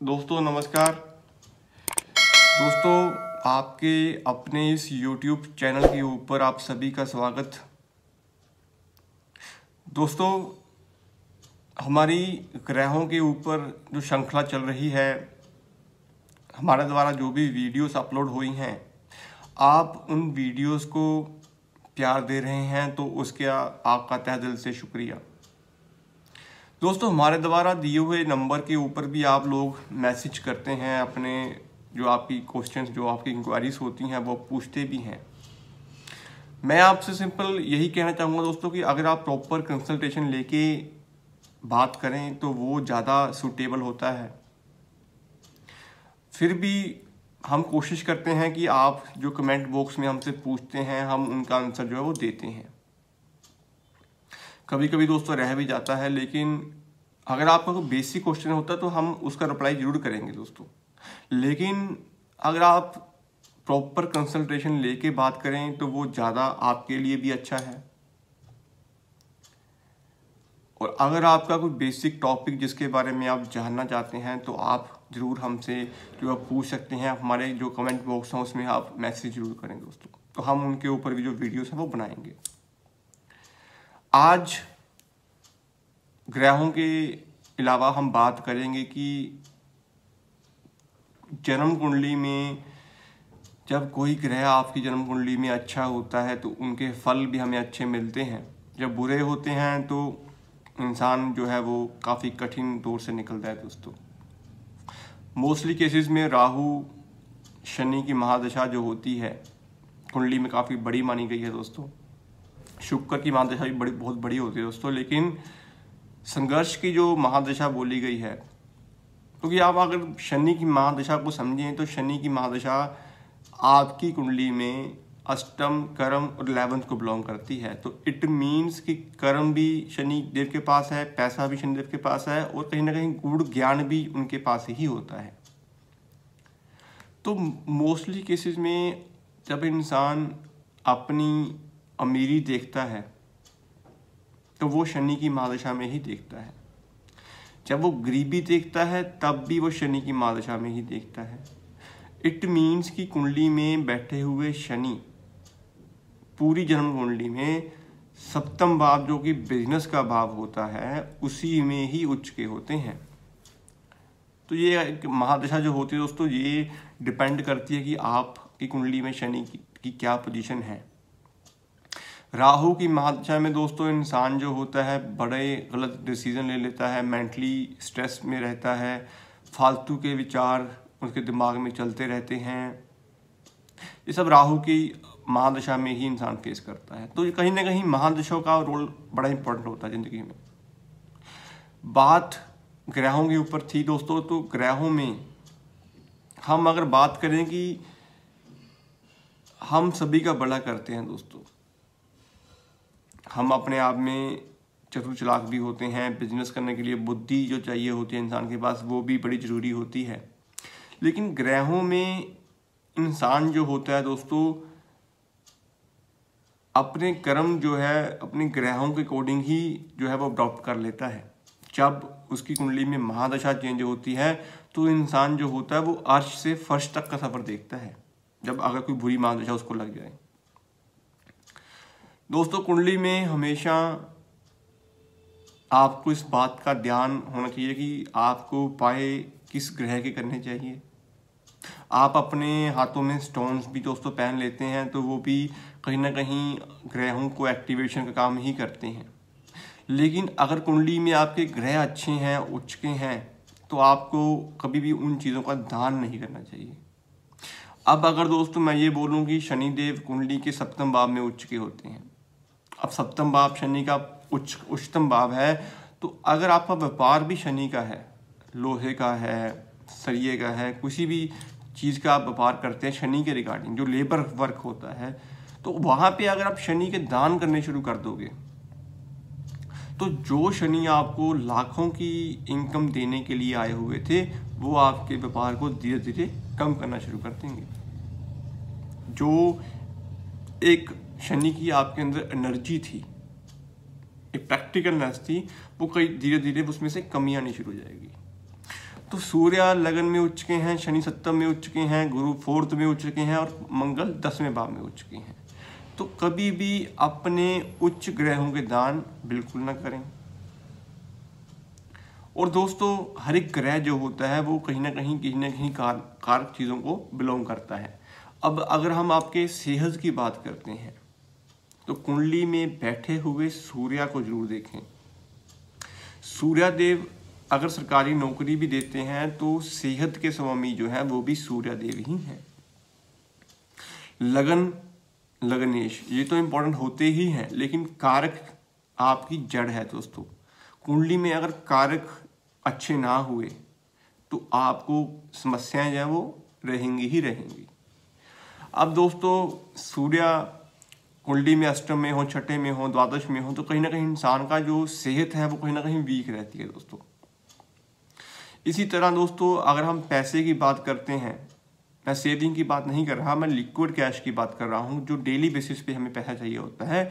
दोस्तों नमस्कार। दोस्तों आपके अपने इस YouTube चैनल के ऊपर आप सभी का स्वागत। दोस्तों हमारी ग्रहों के ऊपर जो श्रृंखला चल रही है, हमारे द्वारा जो भी वीडियोस अपलोड हुई हैं, आप उन वीडियोस को प्यार दे रहे हैं तो उसके आपका तहे दिल से शुक्रिया। दोस्तों हमारे द्वारा दिए हुए नंबर के ऊपर भी आप लोग मैसेज करते हैं, अपने जो आपकी क्वेश्चंस जो आपकी इंक्वायरीज होती हैं वो पूछते भी हैं। मैं आपसे सिंपल यही कहना चाहूँगा दोस्तों कि अगर आप प्रॉपर कंसल्टेशन लेके बात करें तो वो ज़्यादा सूटेबल होता है। फिर भी हम कोशिश करते हैं कि आप जो कमेंट बॉक्स में हमसे पूछते हैं हम उनका आंसर जो है वो देते हैं। कभी कभी दोस्तों रह भी जाता है, लेकिन अगर आपका कोई बेसिक क्वेश्चन होता तो हम उसका रिप्लाई जरूर करेंगे दोस्तों। लेकिन अगर आप प्रॉपर कंसल्टेशन लेके बात करें तो वो ज़्यादा आपके लिए भी अच्छा है। और अगर आपका कोई बेसिक टॉपिक जिसके बारे में आप जानना चाहते हैं तो आप ज़रूर हमसे जो आप पूछ सकते हैं। हमारे जो कमेंट बॉक्स हैं उसमें आप मैसेज जरूर करें दोस्तों, तो हम उनके ऊपर भी जो वीडियोस हैं वो बनाएंगे। आज ग्रहों के अलावा हम बात करेंगे कि जन्म कुंडली में जब कोई ग्रह आपकी जन्म कुंडली में अच्छा होता है तो उनके फल भी हमें अच्छे मिलते हैं। जब बुरे होते हैं तो इंसान जो है वो काफ़ी कठिन दौर से निकलता है दोस्तों। मोस्टली केसेस में राहु शनि की महादशा जो होती है कुंडली में काफ़ी बड़ी मानी गई है दोस्तों। शुक्र की महादशा भी बहुत बड़ी होती है दोस्तों, लेकिन संघर्ष की जो महादशा बोली गई है, क्योंकि आप अगर शनि की महादशा को समझें तो शनि की महादशा आपकी कुंडली में अष्टम, कर्म और 11th को बिलोंग करती है। तो इट मीन्स कि कर्म भी शनि देव के पास है, पैसा भी शनि देव के पास है और कहीं ना कहीं गूढ़ ज्ञान भी उनके पास ही होता है। तो मोस्टली केसेस में जब इंसान अपनी अमीरी देखता है तो वो शनि की महादशा में ही देखता है। जब वो गरीबी देखता है तब भी वो शनि की महादशा में ही देखता है। इट मीन्स कि कुंडली में बैठे हुए शनि पूरी जन्म कुंडली में सप्तम भाव जो कि बिजनेस का भाव होता है उसी में ही उच्च के होते हैं। तो ये महादशा जो होती है दोस्तों, ये डिपेंड करती है कि आपकी कुंडली में शनि की क्या पोजीशन है। राहु की महादशा में दोस्तों इंसान जो होता है बड़े गलत डिसीजन ले लेता है, मेंटली स्ट्रेस में रहता है, फालतू के विचार उसके दिमाग में चलते रहते हैं। ये सब राहु की महादशा में ही इंसान फेस करता है। तो कहीं ना कहीं महादशाओं का रोल बड़ा इंपॉर्टेंट होता है ज़िंदगी में। बात ग्रहों के ऊपर थी दोस्तों, तो ग्रहों में हम अगर बात करें कि हम सभी का भला करते हैं दोस्तों। हम अपने आप में चतुर चालाक भी होते हैं, बिजनेस करने के लिए बुद्धि जो चाहिए होती है इंसान के पास वो भी बड़ी ज़रूरी होती है। लेकिन ग्रहों में इंसान जो होता है दोस्तों अपने कर्म जो है अपने ग्रहों के अकॉर्डिंग ही जो है वो अडॉप्ट कर लेता है। जब उसकी कुंडली में महादशा चेंज होती है तो इंसान जो होता है वो अर्श से फर्श तक का सफ़र देखता है, जब अगर कोई बुरी महादशा उसको लग जाए। दोस्तों कुंडली में हमेशा आपको इस बात का ध्यान होना चाहिए कि आपको उपाय किस ग्रह के करने चाहिए। आप अपने हाथों में स्टोन्स भी दोस्तों पहन लेते हैं तो वो भी कहीं ना कहीं ग्रहों को एक्टिवेशन का काम ही करते हैं। लेकिन अगर कुंडली में आपके ग्रह अच्छे हैं, उच्च के हैं, तो आपको कभी भी उन चीज़ों का दान नहीं करना चाहिए। अब अगर दोस्तों मैं ये बोलूँ कि शनिदेव कुंडली के सप्तम भाव में उच्च के होते हैं, अब सप्तम भाव शनि का उच्चतम भाव है, तो अगर आपका व्यापार भी शनि का है, लोहे का है, सरिये का है, किसी भी चीज़ का आप व्यापार करते हैं शनि के रिगार्डिंग जो लेबर वर्क होता है, तो वहाँ पे अगर आप शनि के दान करने शुरू कर दोगे तो जो शनि आपको लाखों की इनकम देने के लिए आए हुए थे वो आपके व्यापार को धीरे धीरे कम करना शुरू कर देंगे। जो एक शनि की आपके अंदर एनर्जी थी, एक प्रैक्टिकलनेस थी, वो कई धीरे धीरे उसमें से कमी आनी शुरू हो जाएगी। तो सूर्य लगन में उच्च के हैं, शनि सप्तम में उच्च के हैं, गुरु फोर्थ में उच्च के हैं और मंगल 10वें भाव में उच्च के हैं। तो कभी भी अपने उच्च ग्रहों के दान बिल्कुल ना करें। और दोस्तों हर एक ग्रह जो होता है वो कहीं ना कहीं कारक चीज़ों को बिलोंग करता है। अब अगर हम आपके सेहत की बात करते हैं तो कुंडली में बैठे हुए सूर्य को जरूर देखें। सूर्य देव अगर सरकारी नौकरी भी देते हैं तो सेहत के स्वामी जो है वो भी सूर्य देव ही हैं। लगन, लगनेश, ये तो इम्पोर्टेंट होते ही हैं, लेकिन कारक आपकी जड़ है दोस्तों। कुंडली में अगर कारक अच्छे ना हुए तो आपको समस्याएं जो है वो रहेंगी ही रहेंगी। अब दोस्तों सूर्य कुंडली में अष्टम में हो, छठे में हो, द्वादश में हो, तो कहीं ना कहीं इंसान का जो सेहत है वो कहीं ना कहीं वीक रहती है दोस्तों। इसी तरह दोस्तों अगर हम पैसे की बात करते हैं, मैं सेविंग की बात नहीं कर रहा, मैं लिक्विड कैश की बात कर रहा हूँ, जो डेली बेसिस पे हमें पैसा चाहिए होता है।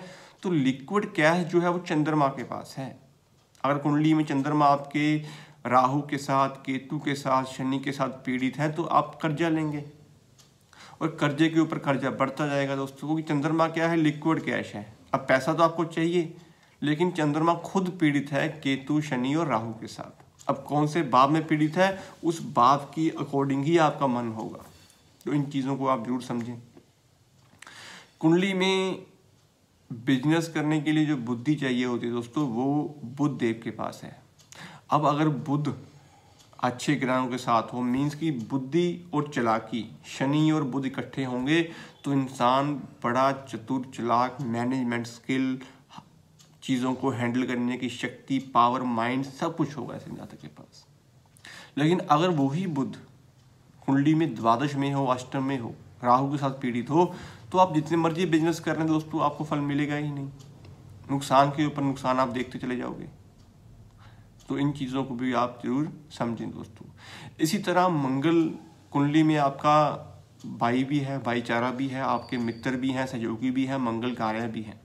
तो लिक्विड कैश जो है वो चंद्रमा के पास है। अगर कुंडली में चंद्रमा आपके राहु के साथ, केतु के साथ, शनि के साथ पीड़ित है तो आप कर्जा लेंगे और कर्जे के ऊपर कर्जा बढ़ता जाएगा दोस्तों, क्योंकि चंद्रमा क्या है, लिक्विड कैश है। अब पैसा तो आपको चाहिए, लेकिन चंद्रमा खुद पीड़ित है केतु, शनि और राहु के साथ। अब कौन से भाव में पीड़ित है, उस भाव की अकॉर्डिंग ही आपका मन होगा। तो इन चीज़ों को आप जरूर समझें। कुंडली में बिजनेस करने के लिए जो बुद्धि चाहिए होती है दोस्तों, वो बुध देव के पास है। अब अगर बुध अच्छे ग्रहों के साथ हो, मीन्स की बुद्धि और चालाकी, शनि और बुध इकट्ठे होंगे तो इंसान बड़ा चतुर, चालाक, मैनेजमेंट स्किल, चीज़ों को हैंडल करने की शक्ति, पावर, माइंड, सब कुछ होगा ऐसे जातक के पास। लेकिन अगर वही बुध कुंडली में द्वादश में हो, अष्टम में हो, राहु के साथ पीड़ित हो, तो आप जितने मर्जी बिजनेस कर रहे हैं दोस्तों, आपको फल मिलेगा ही नहीं। नुकसान के ऊपर नुकसान आप देखते चले जाओगे। तो इन चीज़ों को भी आप जरूर समझें दोस्तों। इसी तरह मंगल कुंडली में आपका भाई भी है, भाईचारा भी है, आपके मित्र भी हैं, सहयोगी भी हैं, मंगल कार्य भी है।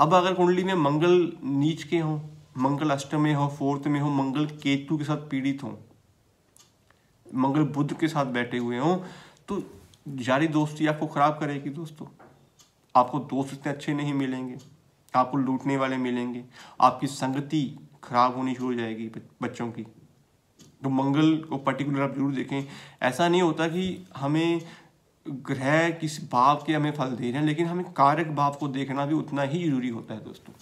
अब अगर कुंडली में मंगल नीच के हों, मंगल अष्टम में हो, फोर्थ में हो, मंगल केतु के साथ पीड़ित हों, मंगल बुध के साथ बैठे हुए हों, तो यारी दोस्ती आपको खराब करेगी दोस्तों। आपको दोस्त इतने अच्छे नहीं मिलेंगे, आपको लूटने वाले मिलेंगे, आपकी संगति खराब होनी शुरू हो जाएगी बच्चों की। तो मंगल को पर्टिकुलर आप जरूर देखें। ऐसा नहीं होता कि हमें ग्रह किस भाव के हमें फल दे रहे हैं, लेकिन हमें कारक भाव को देखना भी उतना ही जरूरी होता है दोस्तों।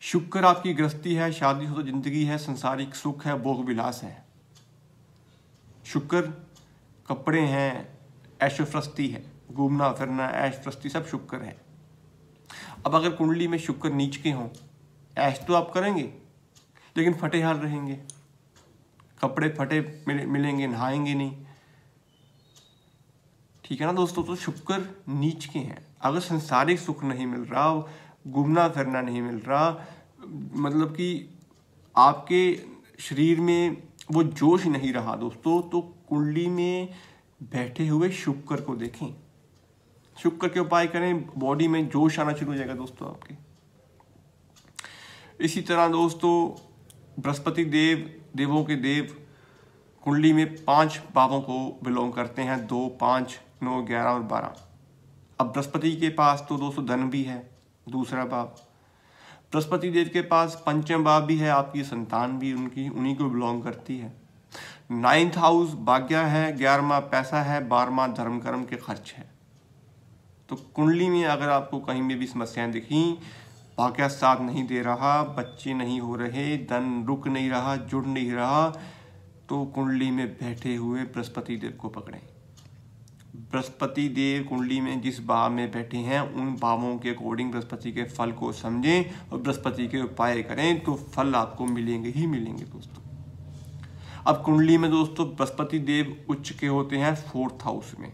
शुक्र आपकी गृहस्थी है, शादी हो तो जिंदगी है, संसारिक सुख है, भोग विलास है। शुक्र कपड़े हैं, ऐशोफ्रस्ती है, घूमना फिरना, ऐश प्रस्ती, सब शुक्र है। अब अगर कुंडली में शुक्र नीच के हों, ऐश तो आप करेंगे लेकिन फटे हाल रहेंगे, कपड़े फटे मिलेंगे, नहाएंगे नहीं, ठीक है ना दोस्तों। तो शुक्र नीच के हैं। अगर संसारिक सुख नहीं मिल रहा, घूमना फिरना नहीं मिल रहा, मतलब कि आपके शरीर में वो जोश नहीं रहा दोस्तों, तो कुंडली में बैठे हुए शुक्र को देखें, शुक्र के उपाय करें, बॉडी में जोश आना शुरू हो जाएगा दोस्तों आपके। इसी तरह दोस्तों बृहस्पति देव, देवों के देव, कुंडली में 5 भावों को बिलोंग करते हैं, 2, 5, 9, 11 और 12। अब बृहस्पति के पास तो दोस्तों धन भी है, दूसरा भाव। बृहस्पति देव के पास पंचम भाव भी है, आपकी संतान भी उनकी उन्हीं को बिलोंग करती है। 9th हाउस भाग्य है, 11वां पैसा है, 12वां धर्म कर्म के खर्च है। तो कुंडली में अगर आपको कहीं में भी समस्याएं दिखी, भाग्य साथ नहीं दे रहा, बच्चे नहीं हो रहे, धन रुक नहीं रहा, जुड़ नहीं रहा, तो कुंडली में बैठे हुए बृहस्पति देव को पकड़ें। बृहस्पति देव कुंडली में जिस भाव में बैठे हैं, उन भावों के अकॉर्डिंग बृहस्पति के फल को समझें और बृहस्पति के उपाय करें, तो फल आपको मिलेंगे ही मिलेंगे दोस्तों। अब कुंडली में दोस्तों बृहस्पति देव उच्च के होते हैं 4th हाउस में।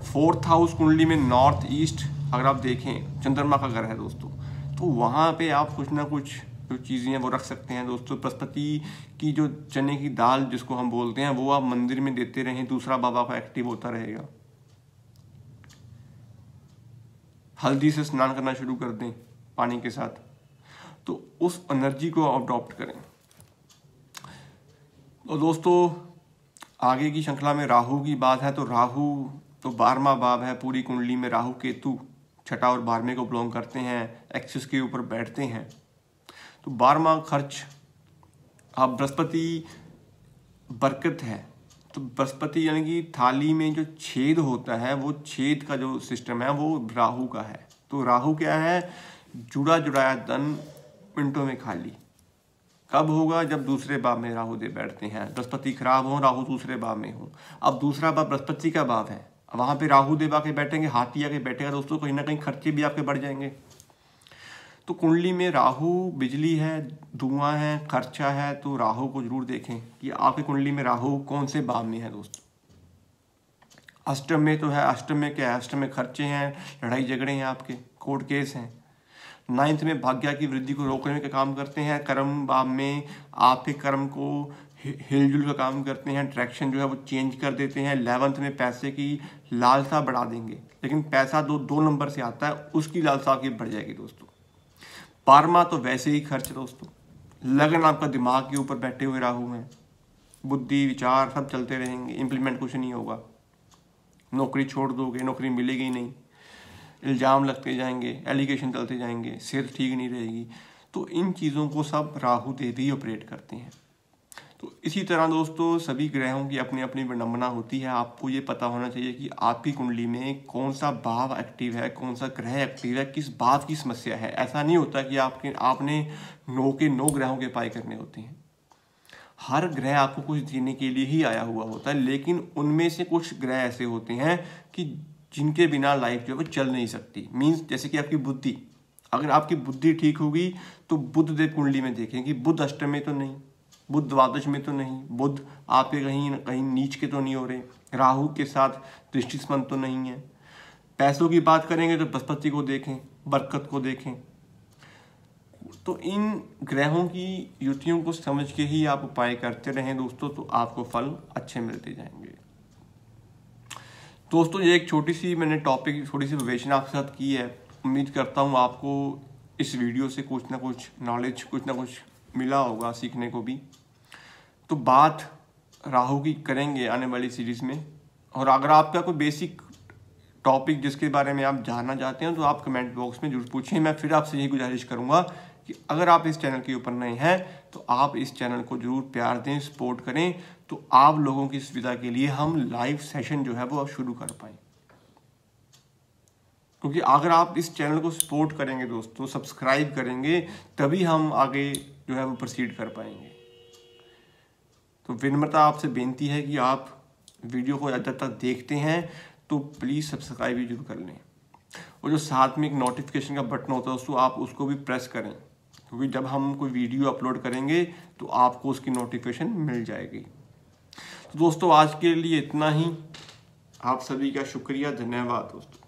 4th हाउस कुंडली में नॉर्थ ईस्ट अगर आप देखें, चंद्रमा का घर है दोस्तों, तो वहाँ पे आप कुछ ना कुछ जो चीज़ें हैं वो रख सकते हैं दोस्तों। बृहस्पति की जो चने की दाल जिसको हम बोलते हैं, वो आप मंदिर में देते रहें, दूसरा बाबा का एक्टिव होता रहेगा। हल्दी से स्नान करना शुरू कर दें पानी के साथ, तो उस एनर्जी को अडॉप्ट करें। तो दोस्तों आगे की श्रृंखला में राहु की बात है, तो राहु तो 12वां भाव है पूरी कुंडली में। राहु केतु छठा और 12वें को बिलोंग करते हैं, एक्सिस के ऊपर बैठते हैं। तो 12वां खर्च, अब बृहस्पति बरकत है, तो बृहस्पति यानी कि थाली में जो छेद होता है वो छेद का जो सिस्टम है वो राहु का है। तो राहु क्या है, जुड़ा जुड़ाया धन मिनटों में खाली। कब होगा, जब दूसरे भाव में राहु देव बैठते हैं। बृहस्पति खराब हो, राहु दूसरे भाव में हो। अब दूसरा भाव बृहस्पति का भाव है, वहां पे राहु देव आके बैठेंगे, हाथी आके बैठेगा दोस्तों, कहीं ना कहीं खर्चे भी आपके बढ़ जाएंगे। तो कुंडली में राहु बिजली है, धुआं है, खर्चा है, तो राहु को जरूर देखें कि आपकी कुंडली में राहु कौन से भाव में है दोस्तों। अष्टम में तो है, अष्टम में क्या है, अष्टम में खर्चे हैं, लड़ाई झगड़े हैं, आपके कोर्ट केस हैं। 9th में भाग्य की वृद्धि को रोकने का काम करते हैं। कर्म भाव में आपके कर्म को हिलजुल का काम करते हैं, ट्रैक्शन जो है वो चेंज कर देते हैं। 11th में पैसे की लालसा बढ़ा देंगे, लेकिन पैसा दो नंबर से आता है, उसकी लालसा आपकी बढ़ जाएगी दोस्तों। 12वां तो वैसे ही खर्च दोस्तों, लगन आपका दिमाग के ऊपर बैठे हुए राहु हैं, बुद्धि विचार सब चलते रहेंगे, इम्प्लीमेंट कुछ नहीं होगा। नौकरी छोड़ दोगे, नौकरी मिलेगी नहीं, इल्ज़ाम लगते जाएंगे, एलिगेशन चलते जाएंगे, सेहत ठीक नहीं रहेगी। तो इन चीज़ों को सब राहु देव ही ऑपरेट करते हैं। तो इसी तरह दोस्तों सभी ग्रहों की अपनी अपनी विडंबना होती है। आपको ये पता होना चाहिए कि आपकी कुंडली में कौन सा भाव एक्टिव है, कौन सा ग्रह एक्टिव है, किस बात की समस्या है। ऐसा नहीं होता कि आपने 9 के 9 ग्रहों के उपाय करने होते हैं। हर ग्रह आपको कुछ देने के लिए ही आया हुआ होता है, लेकिन उनमें से कुछ ग्रह ऐसे होते हैं कि जिनके बिना लाइफ जो है वो चल नहीं सकती। मीन्स जैसे कि आपकी बुद्धि, अगर आपकी बुद्धि ठीक होगी तो बुध देव कुंडली में देखें कि बुध अष्टम में तो नहीं, बुध द्वादश में तो नहीं, बुध आपके कहीं कहीं नीच के तो नहीं हो रहे, राहु के साथ दृष्टि संबंध तो नहीं है। पैसों की बात करेंगे तो बृहस्पति को देखें, बरकत को देखें। तो इन ग्रहों की युतियों को समझ के ही आप उपाय करते रहें दोस्तों, तो आपको फल अच्छे मिलते जाएंगे। दोस्तों ये एक छोटी सी मैंने टॉपिक, थोड़ी सी विवेचना आपके साथ की है। उम्मीद करता हूँ आपको इस वीडियो से कुछ ना कुछ नॉलेज, कुछ ना कुछ मिला होगा सीखने को भी। तो बात राहु की करेंगे आने वाली सीरीज में। और अगर आपका कोई बेसिक टॉपिक जिसके बारे में आप जानना चाहते हैं तो आप कमेंट बॉक्स में जरूर पूछें। मैं फिर आपसे यही गुजारिश करूंगा कि अगर आप इस चैनल के ऊपर नए हैं तो आप इस चैनल को जरूर प्यार दें, सपोर्ट करें, तो आप लोगों की सुविधा के लिए हम लाइव सेशन जो है वो अब शुरू कर पाएं। क्योंकि अगर आप इस चैनल को सपोर्ट करेंगे दोस्तों, सब्सक्राइब करेंगे, तभी हम आगे जो है वो प्रोसीड कर पाएंगे। तो विनम्रता आपसे बेनती है कि आप वीडियो को जब तक देखते हैं तो प्लीज़ सब्सक्राइब भी जरूर कर लें। और जो साथ में एक नोटिफिकेशन का बटन होता है दोस्तों, आप उसको भी प्रेस करें, क्योंकि जब हम कोई वीडियो अपलोड करेंगे तो आपको उसकी नोटिफिकेशन मिल जाएगी। तो दोस्तों आज के लिए इतना ही। आप सभी का शुक्रिया, धन्यवाद दोस्तों।